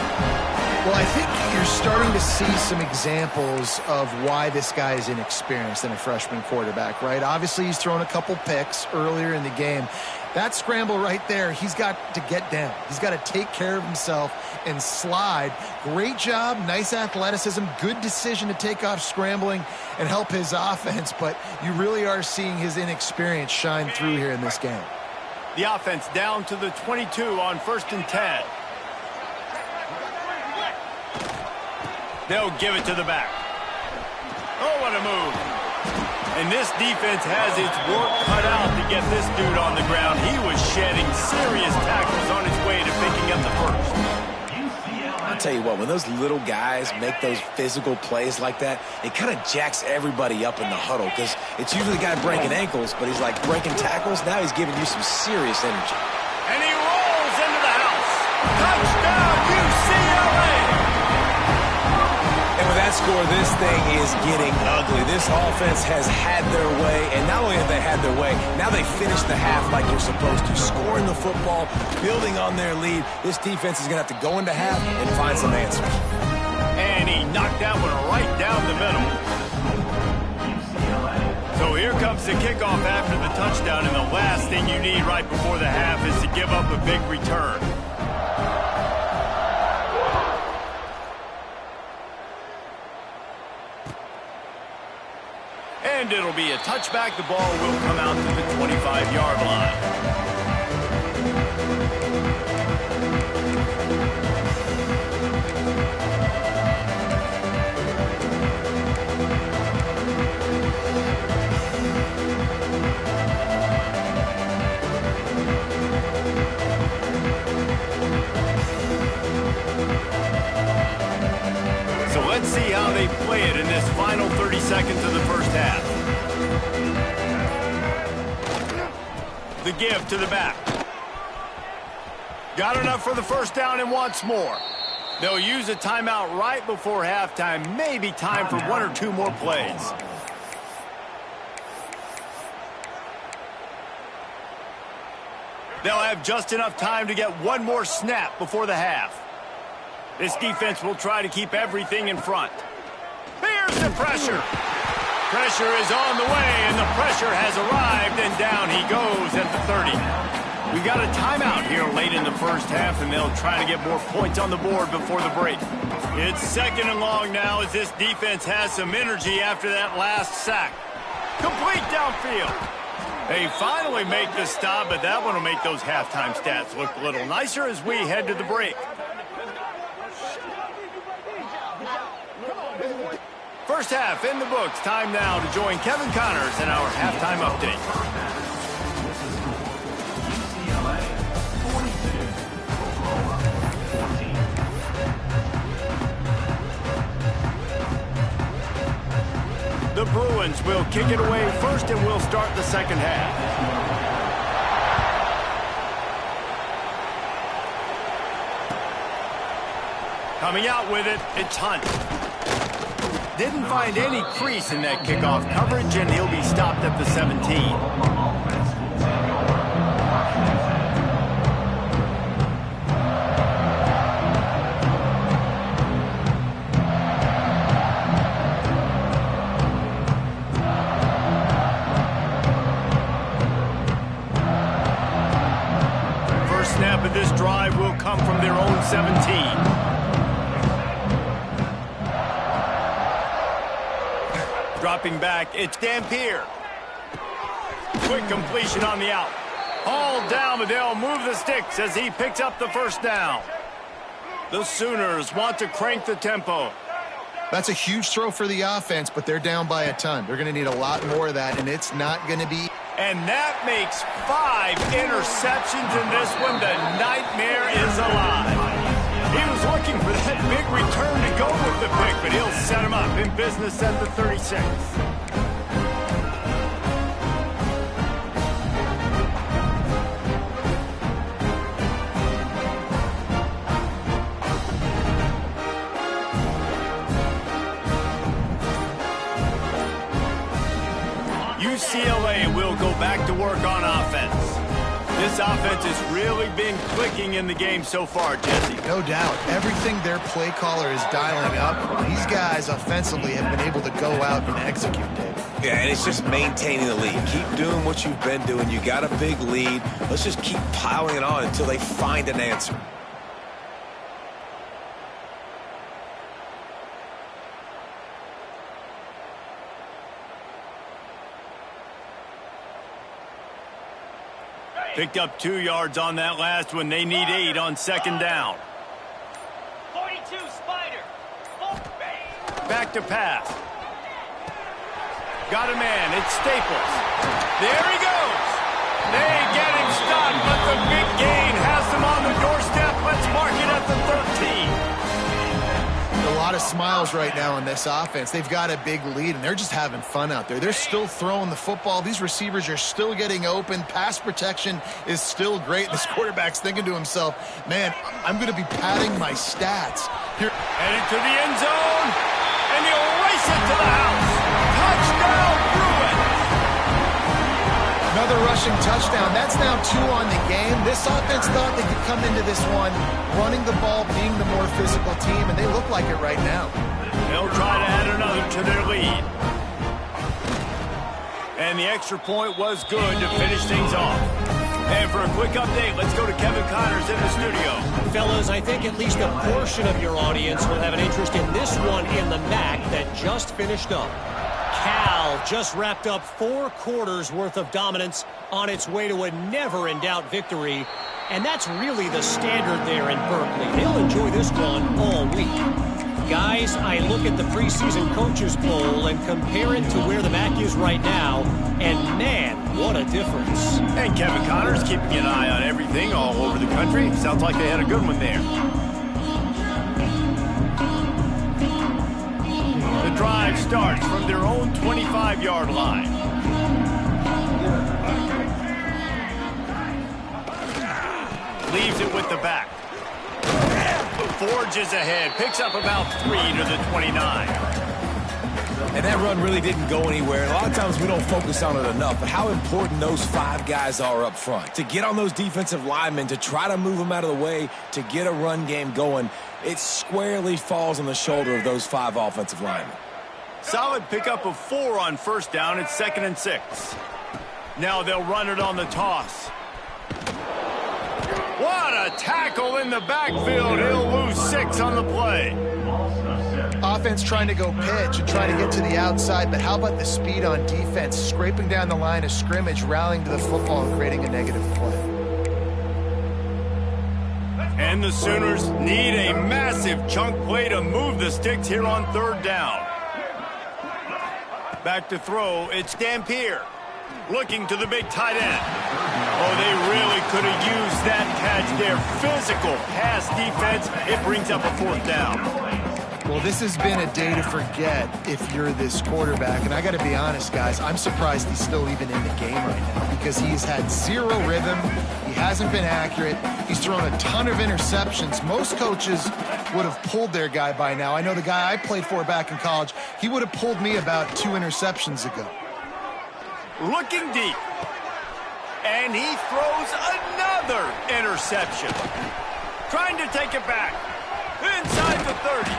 Well, I think you're starting to see some examples of why this guy is inexperienced in a freshman quarterback, right? Obviously, he's thrown a couple picks earlier in the game. That scramble right there, he's got to get down. He's got to take care of himself and slide. Great job, nice athleticism, good decision to take off scrambling and help his offense, but you really are seeing his inexperience shine through here in this game. The offense down to the 22 on 1st and 10. They'll give it to the back. Oh, what a move. And this defense has its work cut out to get this dude on the ground. He was shedding serious tackles on his way to picking up the first. I'll tell you what, when those little guys make those physical plays like that, it kind of jacks everybody up in the huddle because it's usually the guy breaking ankles, but he's like breaking tackles. Now he's giving you some serious energy. And he rolls into the house. Touchdown, UCLA! And with that score, this thing is getting ugly. This offense has had their way, and not only have they had their way, now they finish the half like you're supposed to, scoring the football, building on their lead. This defense is going to have to go into half and find some answers. And he knocked that one right down the middle. So here comes the kickoff after the touchdown, and the last thing you need right before the half is to give up a big return. And it'll be a touchback. The ball will come out to the 25-yard line. So let's see how they play it in this final 30 seconds of the first half. The give to the back. Got enough for the first down and wants more. They'll use a timeout right before halftime. Maybe time for one or two more plays. They'll have just enough time to get one more snap before the half. This defense will try to keep everything in front. Here's the pressure. Pressure is on the way, and the pressure has arrived, and down he goes at the 30. We got a timeout here late in the first half, and they'll try to get more points on the board before the break. It's 2nd and long now as this defense has some energy after that last sack. Complete downfield. They finally make the stop, but that one will make those halftime stats look a little nicer as we head to the break. First half in the books. Time now to join Kevin Connors in our halftime update. The Bruins will kick it away first, and we'll start the second half. Coming out with it, it's Hunt. Didn't find any crease in that kickoff coverage, and he'll be stopped at the 17. First snap of this drive will come from their own 17. Dropping back, it's Dampier. Quick completion on the out. Hauled down, but they'll move the sticks as he picks up the first down. The Sooners want to crank the tempo. That's a huge throw for the offense, but they're down by a ton. They're going to need a lot more of that, and it's not going to be. And that makes 5 interceptions in this one. The nightmare is alive. He was looking for that big return to go with the pick, but he'll set him up in business at the 36. UCLA will go back to work on offense. This offense has really been clicking in the game so far, Jesse. No doubt. Everything their play caller is dialing up, these guys offensively have been able to go out and execute, Dave. Yeah, and it's just maintaining the lead. Keep doing what you've been doing. You got a big lead. Let's just keep piling it on until they find an answer. Picked up 2 yards on that last one. They need 8 on second down. 42, Spider. Back to pass. Got a man. It's Staples. There he goes. They get him stopped, but the big gain has them on the doorstep. Let's mark it at the 13. A lot of smiles right now in this offense. They've got a big lead, and they're just having fun out there. They're still throwing the football. These receivers are still getting open. Pass protection is still great. This quarterback's thinking to himself, man, I'm going to be padding my stats. Here. Headed to the end zone, and he'll race it to the house. Touchdown, Bruin! Another rushing touchdown. That's now 2 on the game. This offense thought they could come into this one running the ball, being the more physical team, and they look like it right now. They'll try to add another to their lead. And the extra point was good to finish things off. And for a quick update, let's go to Kevin Connors in the studio. Fellas, I think at least a portion of your audience will have an interest in this one in the MAC that just finished up. Cal just wrapped up 4 quarters worth of dominance on its way to a never-in-doubt victory. And that's really the standard there in Berkeley. They'll enjoy this one all week. Guys, I look at the preseason coaches poll and compare it to where the MAC is right now, and man, what a difference. And Kevin Connors keeping an eye on everything all over the country. Sounds like they had a good one there. The drive starts from their own 25-yard line. Leaves it with the back. Forges ahead. Picks up about 3 to the 29. And that run really didn't go anywhere. And a lot of times we don't focus on it enough, but how important those 5 guys are up front. To get on those defensive linemen, to try to move them out of the way, to get a run game going, it squarely falls on the shoulder of those 5 offensive linemen. Solid pickup of 4 on first down. It's 2nd and 6. Now they'll run it on the toss. What a tackle in the backfield. He'll lose 6 on the play. Offense trying to go pitch and try to get to the outside, but how about the speed on defense, scraping down the line of scrimmage, rallying to the football and creating a negative play. And the Sooners need a massive chunk play to move the sticks here on 3rd down. Back to throw, it's Dampier. Looking to the big tight end. Oh, they really could have used that catch there. Physical pass defense. It brings up a 4th down. Well, this has been a day to forget if you're this quarterback. And I got to be honest, guys, I'm surprised he's still even in the game right now because he's had 0 rhythm. He hasn't been accurate. He's thrown a ton of interceptions. Most coaches would have pulled their guy by now. I know the guy I played for back in college, he would have pulled me about 2 interceptions ago. Looking deep. And he throws another interception. Trying to take it back. Inside the 30.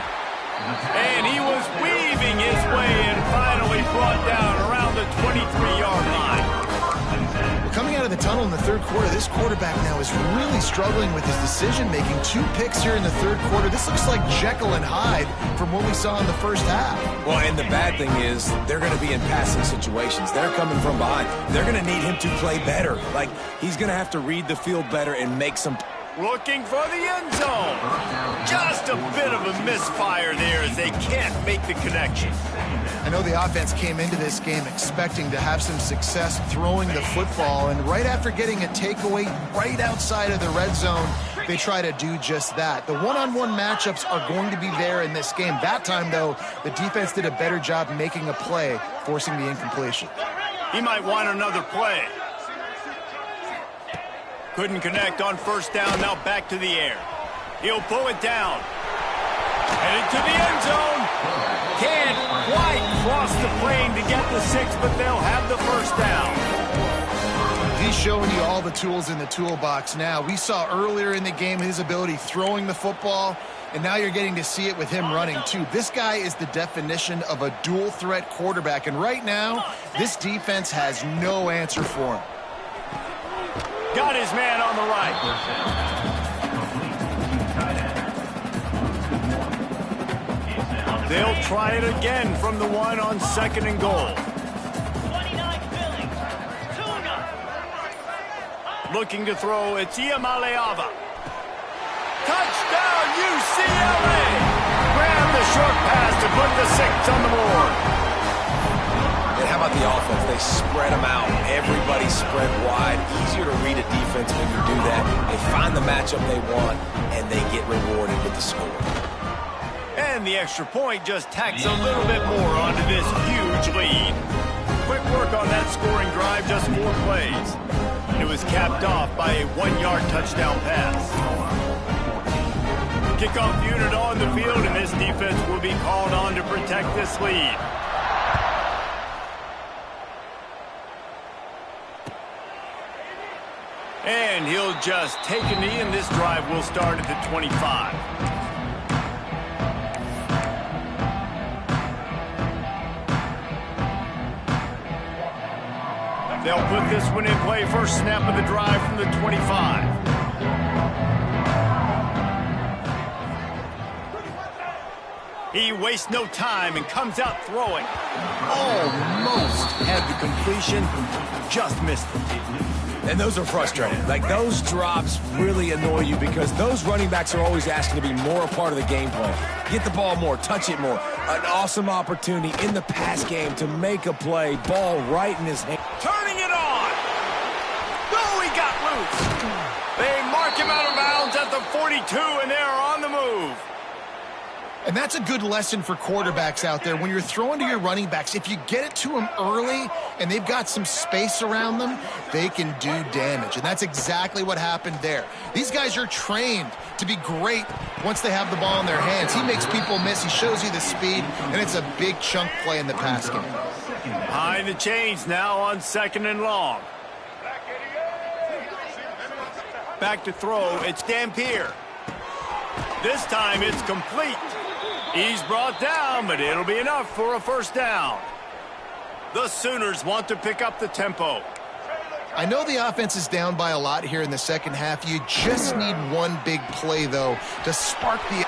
And he was weaving his way and finally brought down around the 23-yard line. Well, coming out of the tunnel in the 3rd quarter, this quarterback now is really struggling with his decision-making. 2 picks here in the 3rd quarter. This looks like Jekyll and Hyde from what we saw in the first half. Well, and the bad thing is they're going to be in passing situations. They're coming from behind. They're going to need him to play better. Like, he's going to have to read the field better and make some... Looking for the end zone. Just Just a bit of a misfire there as they can't make the connection. I know the offense came into this game expecting to have some success throwing the football, and right after getting a takeaway right outside of the red zone, they try to do just that. The one-on-one matchups are going to be there in this game. That time, though, the defense did a better job making a play, forcing the incompletion. He might want another play. Couldn't connect on first down, now back to the air. He'll pull it down. Headed to the end zone. Can't quite cross the plane to get the 6, but they'll have the first down. He's showing you all the tools in the toolbox now. We saw earlier in the game his ability throwing the football, and now you're getting to see it with him running too. This guy is the definition of a dual-threat quarterback, and right now, this defense has no answer for him. Got his man on the right. They'll try it again from the one on 2nd and goal. 29 Phillies. Tuna. Looking to throw, it's Iamaleava. Touchdown, UCLA! Grab the short pass to put the 6 on the board. And how about the offense? They spread them out. Everybody spread wide. Easier to read a defense when you do that. They find the matchup they want, and they get rewarded with the score. And the extra point just tacks a little bit more onto this huge lead. Quick work on that scoring drive, just 4 plays. And it was capped off by a 1-yard touchdown pass. Kickoff unit on the field, and this defense will be called on to protect this lead. And he'll just take a knee, and this drive will start at the 25. They'll put this one in play. First snap of the drive from the 25. He wastes no time and comes out throwing. Almost had the completion, just missed it. And those are frustrating. Like, those drops really annoy you because those running backs are always asking to be more a part of the game plan. Get the ball more, touch it more. An awesome opportunity in the pass game to make a play. Ball right in his hand. Turning it on. No, he got loose. They mark him out of bounds at the 42, and they're on the move. And that's a good lesson for quarterbacks out there. When you're throwing to your running backs, if you get it to them early and they've got some space around them, they can do damage. And that's exactly what happened there. These guys are trained to be great once they have the ball in their hands. He makes people miss. He shows you the speed, and it's a big chunk play in the pass game. Behind the chains now on 2nd and long. Back to throw, it's Dampier. This time it's complete. He's brought down, but it'll be enough for a first down. The Sooners want to pick up the tempo. I know the offense is down by a lot here in the second half. You just need one big play, though, to spark the...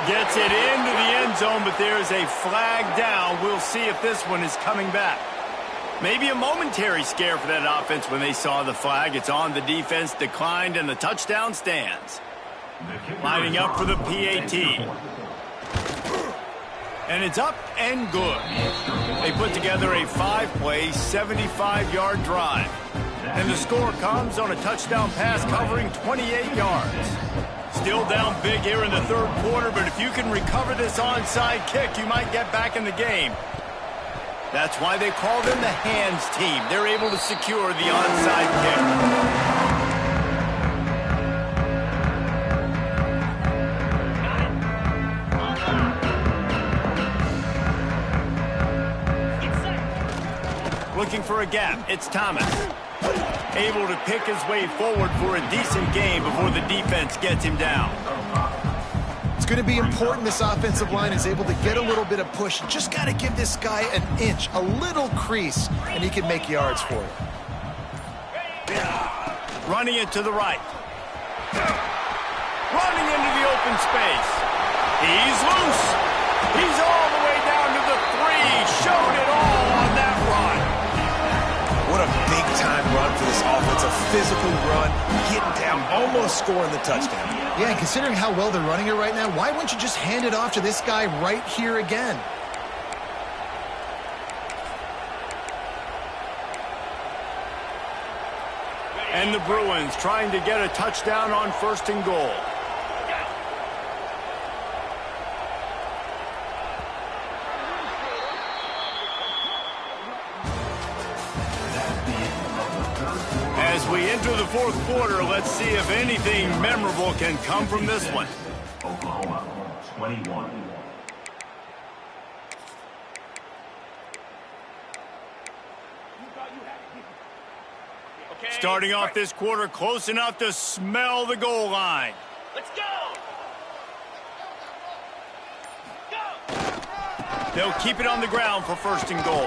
Gets it into the end zone, but there's a flag down. We'll see if this one is coming back. Maybe a momentary scare for that offense when they saw the flag. It's on the defense, declined, and the touchdown stands. Lining up for the PAT. And it's up and good. They put together a 5-play, 75-yard drive. And the score comes on a touchdown pass covering 28 yards. Still down big here in the third quarter, but if you can recover this onside kick, you might get back in the game. That's why they call them the hands team. They're able to secure the onside kick. Looking for a gap, it's Thomas. Able to pick his way forward for a decent game before the defense gets him down. It's going to be important this offensive line is able to get a little bit of push. Just got to give this guy an inch, a little crease, and he can make yards for it. Running it to the right. Running into the open space. He's loose. He's all the way down to the 3. Showed it all on that run. What a big-time run for this offense, a physical run, getting down, almost scoring the touchdown. Yeah, and considering how well they're running it right now, why wouldn't you just hand it off to this guy right here again? And the Bruins trying to get a touchdown on 1st and goal. As we enter the 4th quarter, let's see if anything memorable can come from this one. Oklahoma, 21. Starting off this quarter close enough to smell the goal line. Let's go! They'll keep it on the ground for 1st and goal.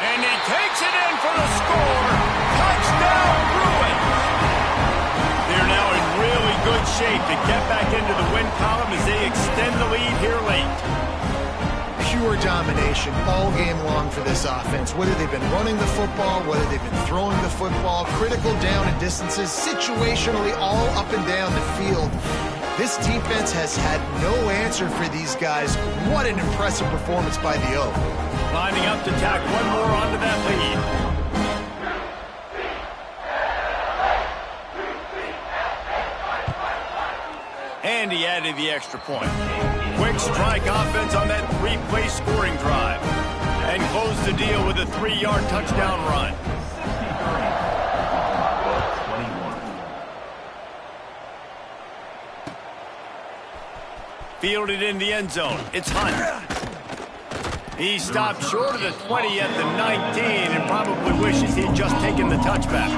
And he takes it in for the score. Touchdown, Bruins! They're now in really good shape to get back into the win column as they extend the lead here late. Pure domination all game long for this offense. Whether they've been running the football, whether they've been throwing the football, critical down and distances, situationally all up and down the field. This defense has had no answer for these guys. What an impressive performance by the O. Lining up to tack one more onto that lead. And he added the extra point. Quick strike offense on that 3-play scoring drive. And closed the deal with a 3-yard touchdown run. Fielded in the end zone. It's Hunt. He stopped short of the 20 at the 19 and probably wishes he'd just taken the touchback.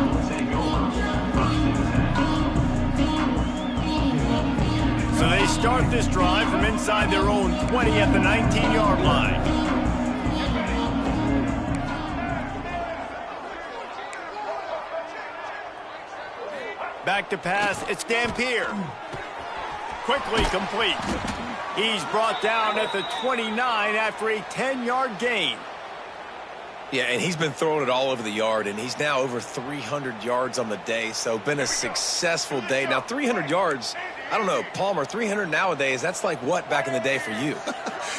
So they start this drive from inside their own 20 at the 19-yard line. Back to pass, it's Dampier. Quickly complete. He's brought down at the 29 after a 10-yard gain. Yeah, and he's been throwing it all over the yard, and he's now over 300 yards on the day, so been a successful day. Now, 300 yards, I don't know, Palmer, 300 nowadays, that's like what back in the day for you?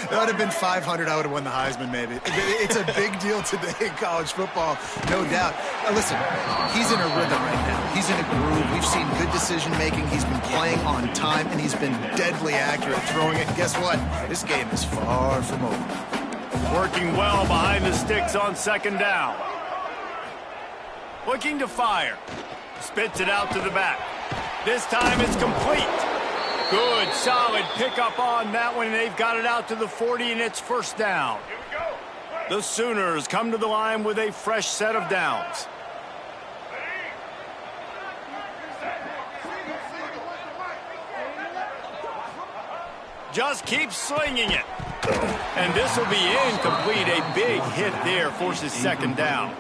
That would have been 500. I would have won the Heisman, maybe. It's a big deal today in college football, no doubt. Now, listen, he's in a rhythm right now. He's in a groove. We've seen good decision-making. He's been playing on time, and he's been deadly accurate throwing it. And guess what? This game is far from over. Working well behind the sticks on 2nd down. Looking to fire. Spits it out to the back. This time it's complete. Good, solid pickup on that one. They've got it out to the 40, and it's 1st down. The Sooners come to the line with a fresh set of downs. Just keep slinging it. And this will be incomplete. A big hit there forces 2nd down.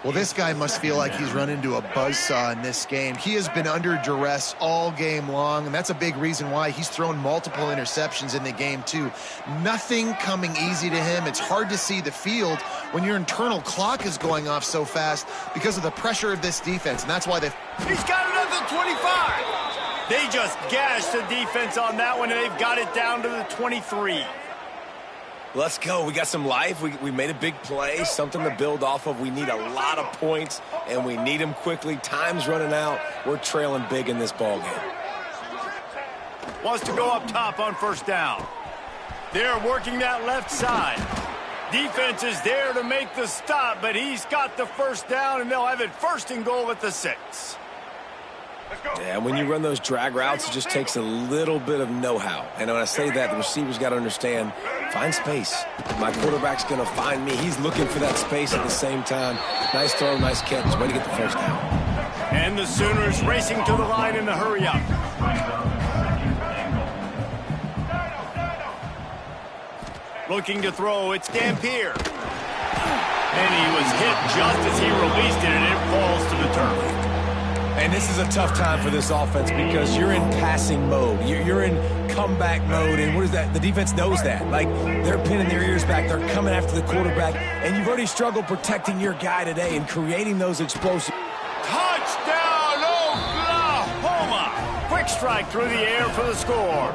Well, this guy must feel like he's run into a buzzsaw in this game. He has been under duress all game long, and that's a big reason why he's thrown multiple interceptions in the game, too. Nothing coming easy to him. It's hard to see the field when your internal clock is going off so fast because of the pressure of this defense, and that's why they've... He's got it at the 25. They just gashed the defense on that one, and they've got it down to the 23. Let's go. We got some life. We made a big play, something to build off of. We need a lot of points, and we need them quickly. Time's running out. We're trailing big in this ball game. Wants to go up top on 1st down. They're working that left side. Defense is there to make the stop, but he's got the 1st down, and they'll have it 1st and goal at the 6. Yeah, when you run those drag routes, it just takes a little bit of know-how. And when I say that, the receiver's got to understand, find space. My quarterback's going to find me. He's looking for that space at the same time. Nice throw, nice catch. Way to get the 1st down. And the Sooners racing to the line in the hurry-up. Looking to throw, it's Dampier. And he was hit just as he released it, and it falls to the turf. And this is a tough time for this offense because you're in passing mode. You're in comeback mode, and what is that? The defense knows that. Like, they're pinning their ears back. They're coming after the quarterback, and you've already struggled protecting your guy today and creating those explosive. Touchdown, Oklahoma! Quick strike through the air for the score.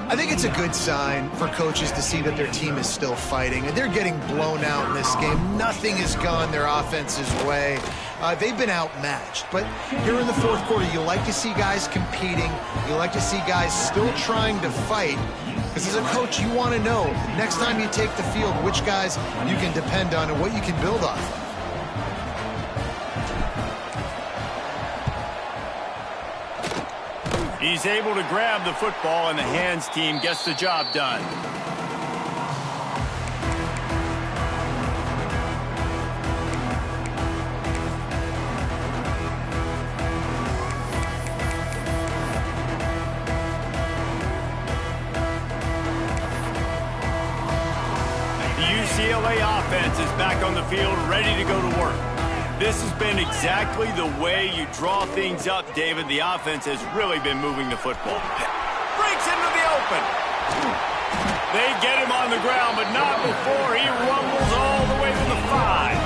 I think it's a good sign for coaches to see that their team is still fighting. And they're getting blown out in this game. Nothing has gone their offense's way. They've been outmatched. But here in the fourth quarter, you like to see guys competing. You like to see guys still trying to fight. Because as a coach, you want to know, next time you take the field, which guys you can depend on and what you can build off of. He's able to grab the football, and the hands team gets the job done. The UCLA offense is back on the field, ready to go to work. This has been exactly the way you draw things up, David. The offense has really been moving the football. Breaks into the open. They get him on the ground, but not before he rumbles all the way to the 5.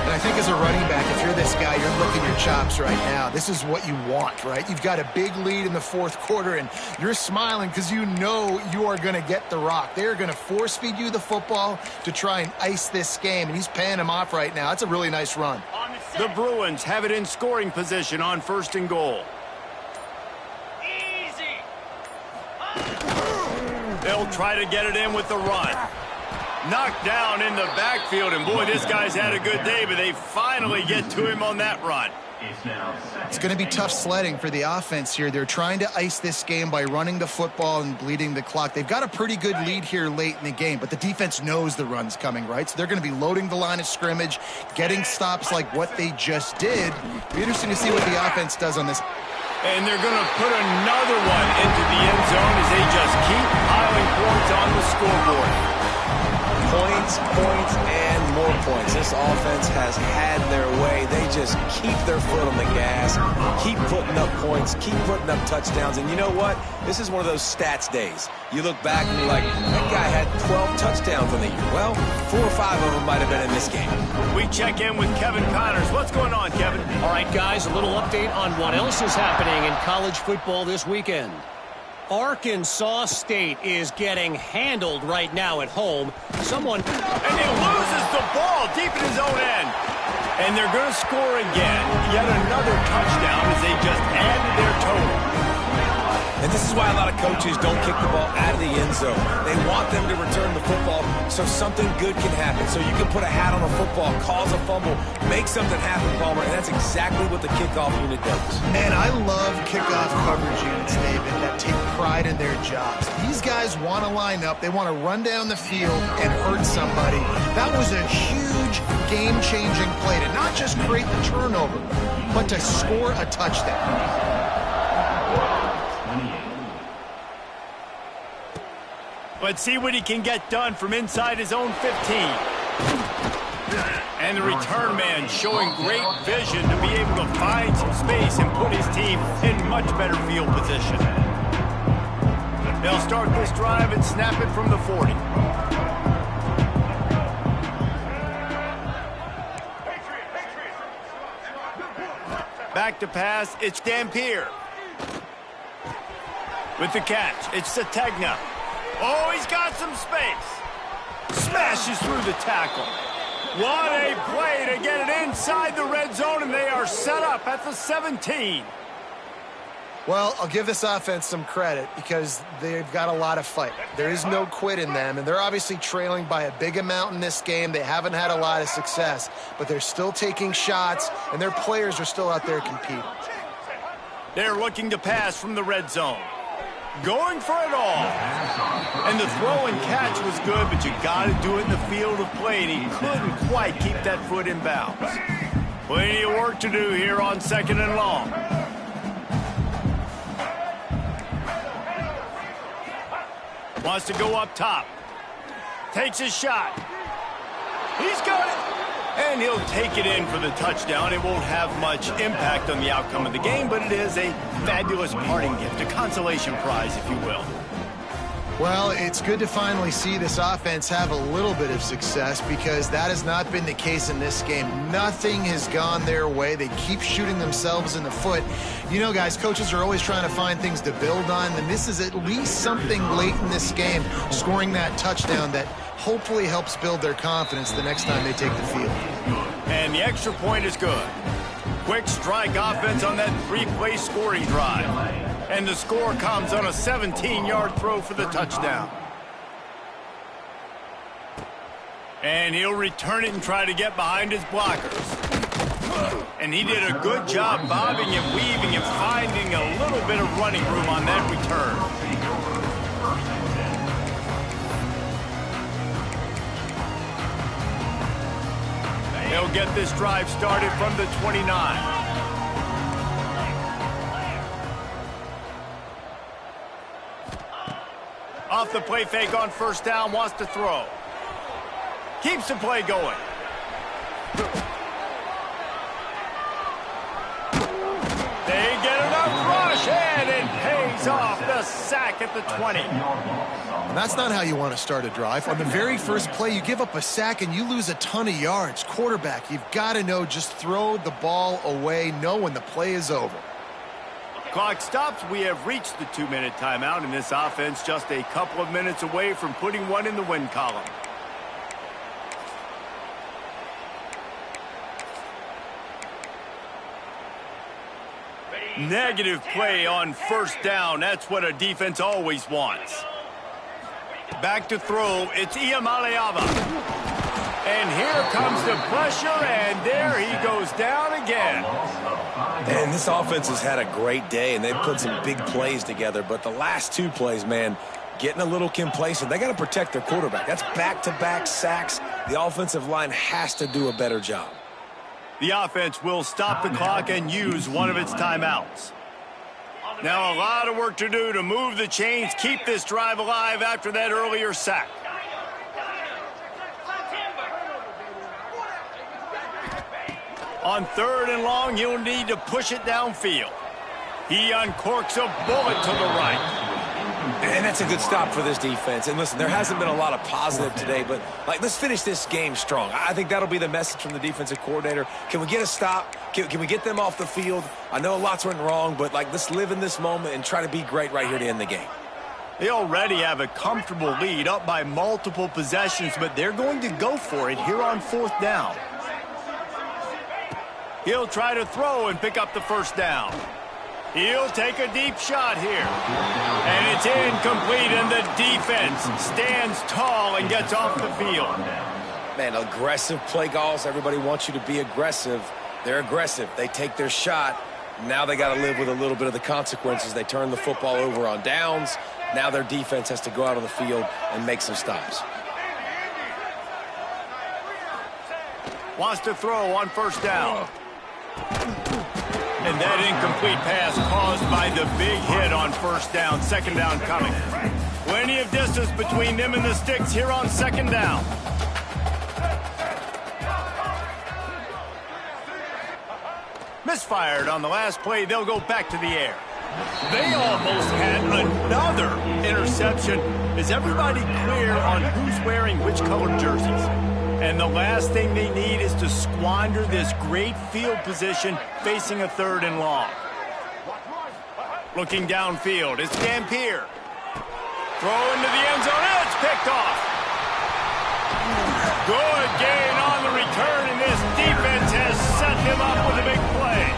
And I think as a running back, if you're this guy, you're licking your chops right now. This is what you want, right? You've got a big lead in the fourth quarter, and you're smiling because you know you are going to get the rock. They're going to force feed you the football to try and ice this game, and he's paying him off right now. That's a really nice run. The Bruins have it in scoring position on 1st and goal. Easy. They'll try to get it in with the run. Knocked down in the backfield, and boy, this guy's had a good day, but they finally get to him on that run. It's going to be tough sledding for the offense here. They're trying to ice this game by running the football and bleeding the clock. They've got a pretty good lead here late in the game, but the defense knows the run's coming, right? So they're going to be loading the line of scrimmage, getting stops like what they just did. It'll be interesting to see what the offense does on this. And they're going to put another one into the end zone as they just keep piling points on the scoreboard. Points, and more points. This offense has had their way. They just keep their foot on the gas, keep putting up points, keep putting up touchdowns. And you know what? This is one of those stats days. You look back and you're like, that guy had 12 touchdowns in the year. Well, 4 or 5 of them might have been in this game. We check in with Kevin Connors. What's going on, Kevin? All right, guys, a little update on what else is happening in college football this weekend. Arkansas State is getting handled right now at home. And he loses the ball deep in his own end. And they're going to score again. Yet another touchdown as they just added their total. And this is why a lot of coaches don't kick the ball out of the end zone. They want them to return the football so something good can happen. So you can put a hat on a football, cause a fumble, make something happen, Palmer, and that's exactly what the kickoff unit does. Man, I love kickoff coverage units, David, that take pride in their jobs. These guys want to line up. They want to run down the field and hurt somebody. That was a huge game-changing play to not just create the turnover, but to score a touchdown. Let's see what he can get done from inside his own 15. And the return man showing great vision to be able to find some space and put his team in much better field position. They'll start this drive and snap it from the 40. Back to pass, it's Dampier. With the catch, it's Sategna. Oh, he's got some space. Smashes through the tackle. What a play to get it inside the red zone, and they are set up at the 17. Well, I'll give this offense some credit because they've got a lot of fight. There is no quit in them, and they're obviously trailing by a big amount in this game. They haven't had a lot of success, but they're still taking shots, and their players are still out there competing. They're looking to pass from the red zone. Going for it all. And the throw and catch was good, but you got to do it in the field of play, and he couldn't quite keep that foot in bounds. Plenty of work to do here on 2nd and long. Wants to go up top. Takes a shot. He's got it. And he'll take it in for the touchdown. It won't have much impact on the outcome of the game, but it is a fabulous parting gift, a consolation prize, if you will. Well, it's good to finally see this offense have a little bit of success because that has not been the case in this game. Nothing has gone their way. They keep shooting themselves in the foot. You know, guys, coaches are always trying to find things to build on, and this is at least something late in this game, scoring that touchdown that hopefully helps build their confidence the next time they take the field. And the extra point is good. Quick strike offense on that 3-play scoring drive. And the score comes on a 17-yard throw for the touchdown. And he'll return it and try to get behind his blockers. And he did a good job bobbing and weaving and finding a little bit of running room on that return. They'll get this drive started from the 29. Off the play fake on first down, wants to throw. Keeps the play going. They get enough rush, and it pays off the sack at the 20. And that's not how you want to start a drive. On the very first play, you give up a sack and you lose a ton of yards. Quarterback, you've got to know, just throw the ball away, know when the play is over. Clock stops. We have reached the 2-minute timeout, and this offense just a couple of minutes away from putting one in the win column. Negative play on first down. That's what a defense always wants. Back to throw. It's Iamaleava. And here comes the pressure, and there he goes down again. And this offense has had a great day, and they've put some big plays together. But the last 2 plays, man, getting a little complacent. They got to protect their quarterback. That's back-to-back sacks. The offensive line has to do a better job. The offense will stop the clock and use one of its timeouts. Now a lot of work to do to move the chains, keep this drive alive after that earlier sack. On 3rd and long, he'll need to push it downfield. He uncorks a bullet to the right. And that's a good stop for this defense. And listen, there hasn't been a lot of positive today, but let's finish this game strong. I think that'll be the message from the defensive coordinator. Can we get a stop? Can we get them off the field? I know lots went wrong, but let's live in this moment and try to be great right here to end the game. They already have a comfortable lead, up by multiple possessions, but they're going to go for it here on 4th down. He'll try to throw and pick up the first down. He'll take a deep shot here. And it's incomplete, and the defense stands tall and gets off the field. Man, aggressive play calls. Everybody wants you to be aggressive. They're aggressive. They take their shot. Now they got to live with a little bit of the consequences. They turn the football over on downs. Now their defense has to go out on the field and make some stops. Wants to throw on first down. And that incomplete pass caused by the big hit on first down. 2nd down coming. Plenty of distance between them and the sticks here on 2nd down. Misfired on the last play. They'll go back to the air. They almost had another interception. Is everybody clear on who's wearing which colored jerseys? And the last thing they need is to squander this great field position facing a 3rd and long. Looking downfield, it's Dampier. Throw into the end zone, it's picked off. Good gain on the return, and this defense has set him up with a big play.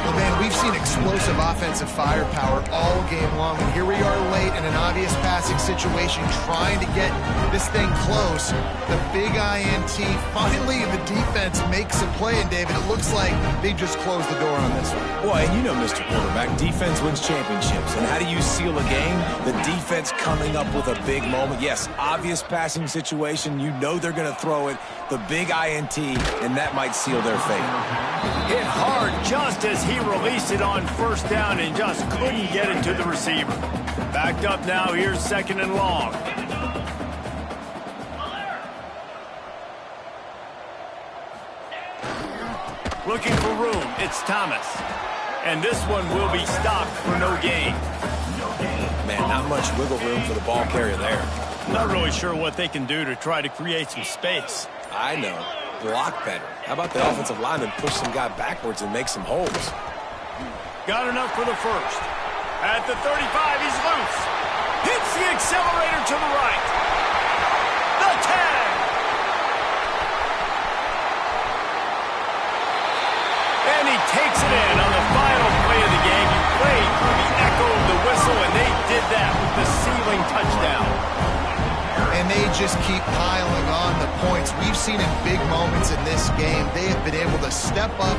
Well, man, we've seen explosive offensive firepower all game long, and here we are late in an obvious passing situation trying to get this thing close. The big INT, finally the defense makes a play, and David, it looks like they just closed the door on this one. Well, and you know, Mr. Quarterback, defense wins championships. And how do you seal a game? The defense coming up with a big moment. Yes, obvious passing situation. You know they're going to throw it. The big INT, and that might seal their fate. Hit hard just as he released it on first down and just couldn't get it to the receiver. Backed up now, here's 2nd and long. Looking for room, it's Thomas. And this one will be stopped for no gain. Man, not much wiggle room for the ball carrier there. Not really sure what they can do to try to create some space. I know. Block better. How about the offensive lineman push some guy backwards and make some holes? Got enough for the first. At the 35, he's loose. Hits the accelerator to the right. The tag. And he takes it in on the final play of the game. He played through the echo of the whistle, and they did that with the ceiling touchdown. And they just keep piling on the points. We've seen in big moments in this game, they have been able to step up